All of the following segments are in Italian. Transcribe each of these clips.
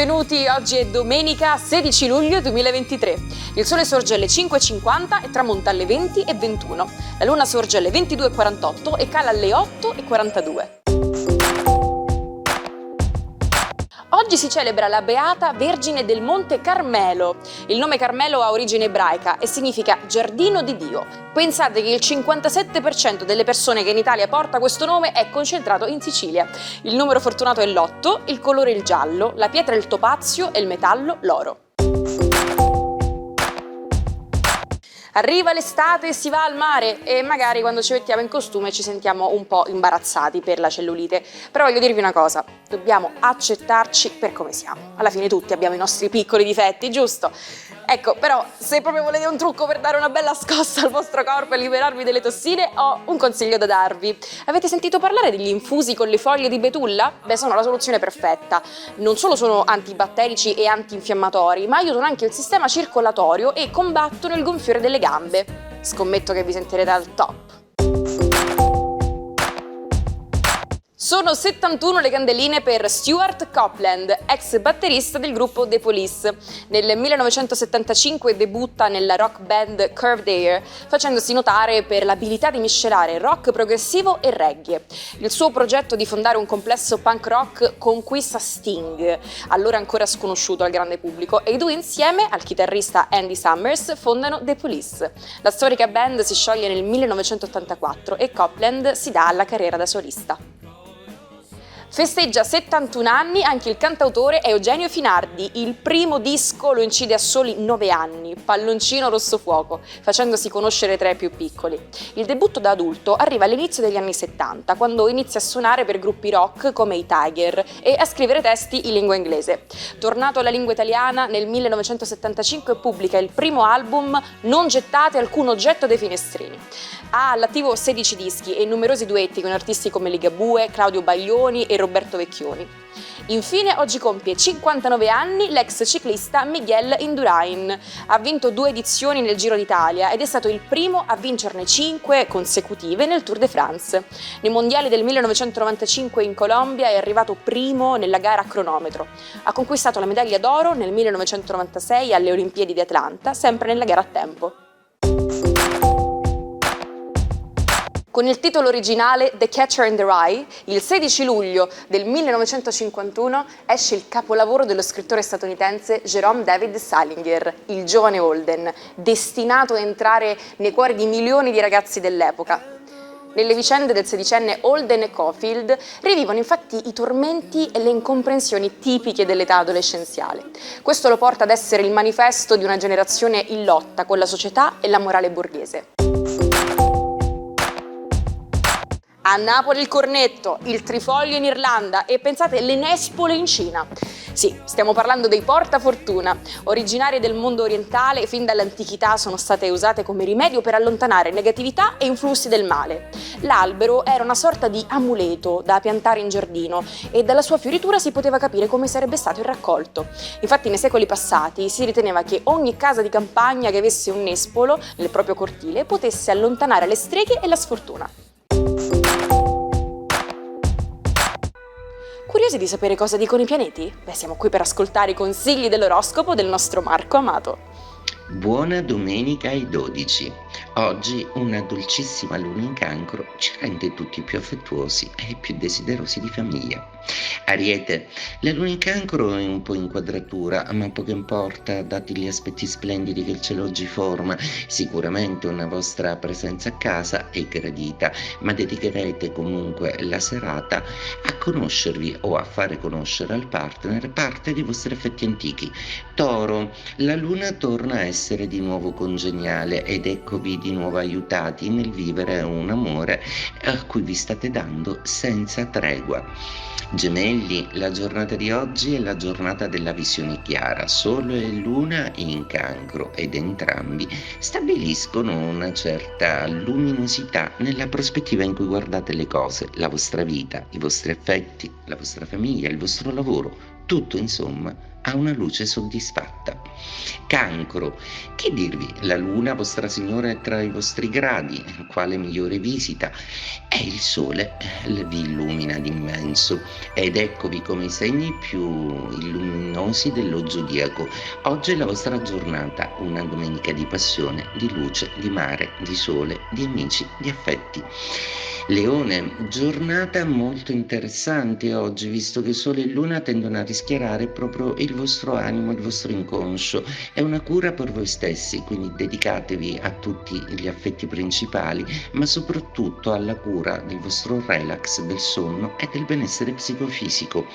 benvenuti, oggi è domenica 16 luglio 2023. Il sole sorge alle 5.50 e tramonta alle 20.21. La luna sorge alle 22.48 e cala alle 8.42. Oggi si celebra la Beata Vergine del Monte Carmelo. Il nome Carmelo ha origine ebraica e significa giardino di Dio. Pensate che il 57% delle persone che in Italia porta questo nome è concentrato in Sicilia. Il numero fortunato è l'8, il colore il giallo, la pietra il topazio e il metallo l'oro. Arriva l'estate e si va al mare e magari quando ci mettiamo in costume ci sentiamo un po' imbarazzati per la cellulite. Però voglio dirvi una cosa, dobbiamo accettarci per come siamo. Alla fine tutti abbiamo i nostri piccoli difetti, giusto? Ecco, però se proprio volete un trucco per dare una bella scossa al vostro corpo e liberarvi delle tossine, ho un consiglio da darvi. Avete sentito parlare degli infusi con le foglie di betulla? Beh, sono la soluzione perfetta. Non solo sono antibatterici e antinfiammatori, ma aiutano anche il sistema circolatorio e combattono il gonfiore delle gambe. Scommetto che vi sentirete al top. Sono 71 le candeline per Stuart Copeland, ex batterista del gruppo The Police. Nel 1975 debutta nella rock band Curved Air, facendosi notare per l'abilità di miscelare rock progressivo e reggae. Il suo progetto di fondare un complesso punk rock conquista Sting, allora ancora sconosciuto al grande pubblico, e i due insieme, al chitarrista Andy Summers, fondano The Police. La storica band si scioglie nel 1984 e Copeland si dà alla carriera da solista. Festeggia 71 anni anche il cantautore Eugenio Finardi. Il primo disco lo incide a soli 9 anni, Palloncino Rosso Fuoco, facendosi conoscere tra i più piccoli. Il debutto da adulto arriva all'inizio degli anni 70, quando inizia a suonare per gruppi rock come i Tiger e a scrivere testi in lingua inglese. Tornato alla lingua italiana, nel 1975 pubblica il primo album Non gettate alcun oggetto dai finestrini. Ha all'attivo 16 dischi e numerosi duetti con artisti come Ligabue, Claudio Baglioni e Roberto Vecchioni. Infine, oggi compie 59 anni l'ex ciclista Miguel Indurain. Ha vinto 2 edizioni nel Giro d'Italia ed è stato il primo a vincerne 5 consecutive nel Tour de France. Nei mondiali del 1995 in Colombia è arrivato primo nella gara a cronometro. Ha conquistato la medaglia d'oro nel 1996 alle Olimpiadi di Atlanta, sempre nella gara a tempo. Con il titolo originale The Catcher in the Rye, il 16 luglio del 1951 esce il capolavoro dello scrittore statunitense Jerome David Salinger, il giovane Holden, destinato a entrare nei cuori di milioni di ragazzi dell'epoca. Nelle vicende del sedicenne Holden e Caulfield rivivono infatti i tormenti e le incomprensioni tipiche dell'età adolescenziale. Questo lo porta ad essere il manifesto di una generazione in lotta con la società e la morale borghese. A Napoli il cornetto, il trifoglio in Irlanda e pensate le nespole in Cina. Sì, stiamo parlando dei portafortuna. Originarie del mondo orientale, fin dall'antichità sono state usate come rimedio per allontanare negatività e influssi del male. L'albero era una sorta di amuleto da piantare in giardino e dalla sua fioritura si poteva capire come sarebbe stato il raccolto. Infatti nei secoli passati si riteneva che ogni casa di campagna che avesse un nespolo nel proprio cortile potesse allontanare le streghe e la sfortuna. Curiosi di sapere cosa dicono i pianeti? Beh, siamo qui per ascoltare i consigli dell'oroscopo del nostro Marco Amato. Buona domenica ai 12. Oggi una dolcissima luna in Cancro ci rende tutti più affettuosi e più desiderosi di famiglia. Ariete, la luna in Cancro è un po' in quadratura, ma poco importa, dati gli aspetti splendidi che il cielo oggi forma. Sicuramente una vostra presenza a casa è gradita, ma dedicherete comunque la serata a conoscervi o a fare conoscere al partner parte dei vostri affetti antichi. Toro, la luna torna a essere di nuovo congeniale ed eccovi di nuovo aiutati nel vivere un amore a cui vi state dando senza tregua. Gemelli, la giornata di oggi è la giornata della visione chiara, Sole e Luna in Cancro ed entrambi stabiliscono una certa luminosità nella prospettiva in cui guardate le cose, la vostra vita, i vostri affetti, la vostra famiglia, il vostro lavoro, tutto insomma ha una luce soddisfatta. Cancro, che dirvi, la luna, vostra signora, è tra i vostri gradi, quale migliore visita? E il sole vi illumina d'immenso, ed eccovi come i segni più illuminosi dello zodiaco. Oggi è la vostra giornata, una domenica di passione, di luce, di mare, di sole, di amici, di affetti. Leone, giornata molto interessante oggi, visto che Sole e Luna tendono a rischiarare proprio il vostro animo, il vostro inconscio. È una cura per voi stessi, quindi dedicatevi a tutti gli affetti principali, ma soprattutto alla cura del vostro relax, del sonno e del benessere psicofisico.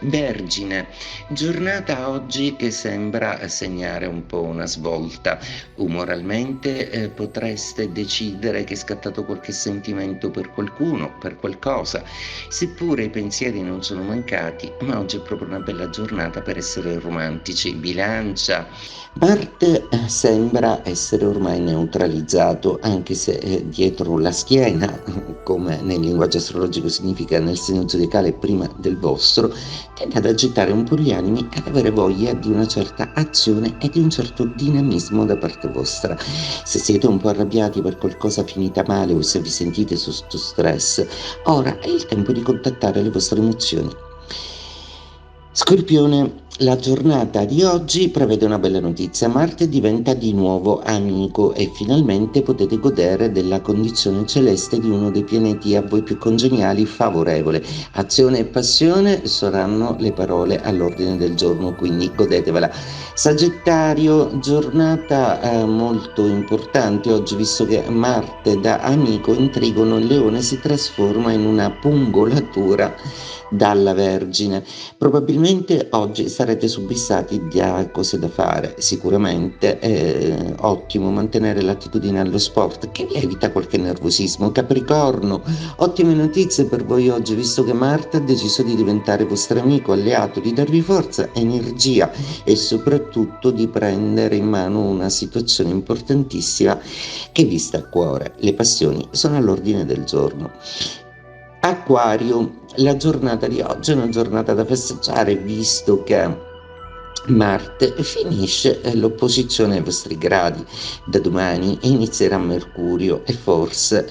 Vergine, giornata oggi che sembra segnare un po' una svolta. Umoralmente potreste decidere che è scattato qualche sentimento per qualcuno, per qualcosa, seppure i pensieri non sono mancati, ma oggi è proprio una bella giornata per essere romantici. Bilancia, Marte sembra essere ormai neutralizzato, anche se dietro la schiena, come nel linguaggio astrologico significa nel segno zodiacale prima del vostro, tende ad agitare un po' gli animi e ad avere voglia di una certa azione e di un certo dinamismo da parte vostra. Se siete un po' arrabbiati per qualcosa finita male o se vi sentite sotto stress, ora è il tempo di contattare le vostre emozioni. Scorpione, la giornata di oggi prevede una bella notizia. Marte diventa di nuovo amico e finalmente potete godere della condizione celeste di uno dei pianeti a voi più congeniali, favorevole. Azione e passione saranno le parole all'ordine del giorno, quindi godetevela. Sagittario, giornata molto importante oggi, visto che Marte da amico in trigono il Leone si trasforma in una pungolatura dalla Vergine. Probabilmente oggi sarete subissati da cose da fare. Sicuramente è ottimo mantenere l'attitudine allo sport, che vi evita qualche nervosismo. Capricorno, ottime notizie per voi oggi, visto che Marte ha deciso di diventare vostro amico, alleato, di darvi forza, energia e soprattutto di prendere in mano una situazione importantissima che vi sta a cuore. Le passioni sono all'ordine del giorno. Acquario, la giornata di oggi è una giornata da festeggiare, visto che Marte finisce l'opposizione ai vostri gradi. Da domani inizierà Mercurio e forse,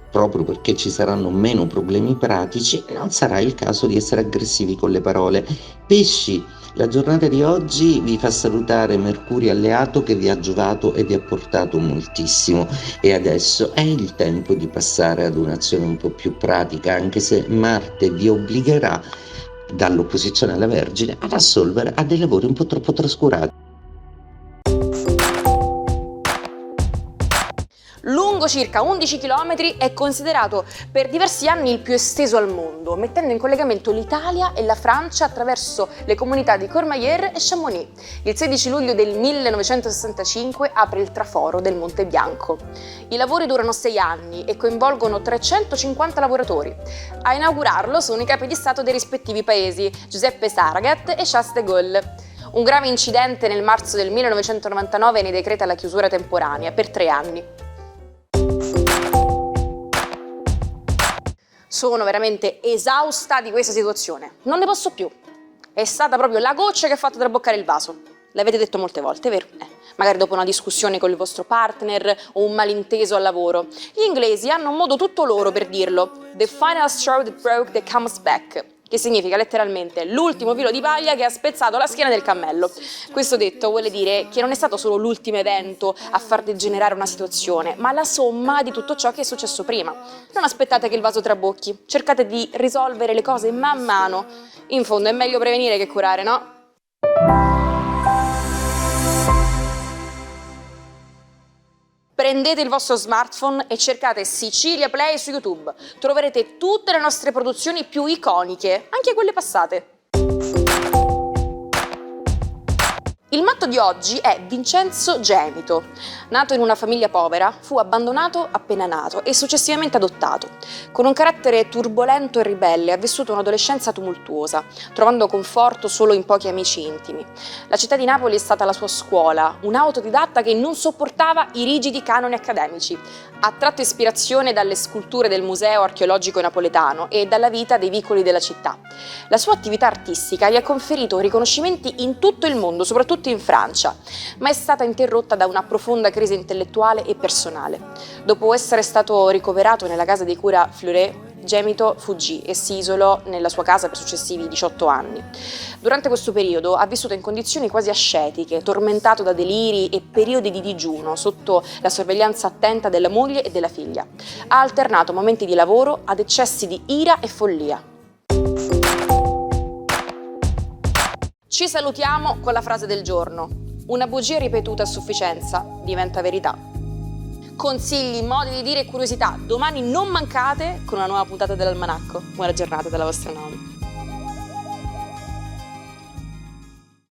proprio perché ci saranno meno problemi pratici, non sarà il caso di essere aggressivi con le parole. Pesci, la giornata di oggi vi fa salutare Mercurio alleato che vi ha giovato e vi ha portato moltissimo, e adesso è il tempo di passare ad un'azione un po' più pratica, anche se Marte vi obbligherà dall'opposizione alla Vergine ad assolvere a dei lavori un po' troppo trascurati. Lungo circa 11 km, è considerato per diversi anni il più esteso al mondo, mettendo in collegamento l'Italia e la Francia attraverso le comunità di Courmayeur e Chamonix. Il 16 luglio del 1965 apre il traforo del Monte Bianco. I lavori durano 6 anni e coinvolgono 350 lavoratori. A inaugurarlo sono i capi di Stato dei rispettivi paesi, Giuseppe Saragat e Charles de Gaulle. Un grave incidente nel marzo del 1999 ne decreta la chiusura temporanea per 3 anni. Sono veramente esausta di questa situazione, non ne posso più. È stata proprio la goccia che ha fatto traboccare il vaso. L'avete detto molte volte, vero? Magari dopo una discussione con il vostro partner o un malinteso al lavoro. Gli inglesi hanno un modo tutto loro per dirlo: the final straw that broke the camel's back, che significa letteralmente l'ultimo filo di paglia che ha spezzato la schiena del cammello. Questo detto vuole dire che non è stato solo l'ultimo evento a far degenerare una situazione, ma la somma di tutto ciò che è successo prima. Non aspettate che il vaso trabocchi, cercate di risolvere le cose man mano. In fondo è meglio prevenire che curare, no? Prendete il vostro smartphone e cercate Sicilia Play su YouTube. Troverete tutte le nostre produzioni più iconiche, anche quelle passate. Il matto di oggi è Vincenzo Gemito. Nato in una famiglia povera, fu abbandonato appena nato e successivamente adottato. Con un carattere turbolento e ribelle, ha vissuto un'adolescenza tumultuosa, trovando conforto solo in pochi amici intimi. La città di Napoli è stata la sua scuola, un autodidatta che non sopportava i rigidi canoni accademici. Ha tratto ispirazione dalle sculture del Museo Archeologico Napoletano e dalla vita dei vicoli della città. La sua attività artistica gli ha conferito riconoscimenti in tutto il mondo, soprattutto in Francia, ma è stata interrotta da una profonda crisi intellettuale e personale. Dopo essere stato ricoverato nella casa di cura Fleuret, Gemito fuggì e si isolò nella sua casa per successivi 18 anni. Durante questo periodo ha vissuto in condizioni quasi ascetiche, tormentato da deliri e periodi di digiuno sotto la sorveglianza attenta della moglie e della figlia. Ha alternato momenti di lavoro ad eccessi di ira e follia. Ci salutiamo con la frase del giorno. Una bugia ripetuta a sufficienza diventa verità. Consigli, modi di dire e curiosità domani non mancate con una nuova puntata dell'Almanacco. Buona giornata dalla vostra Naomi.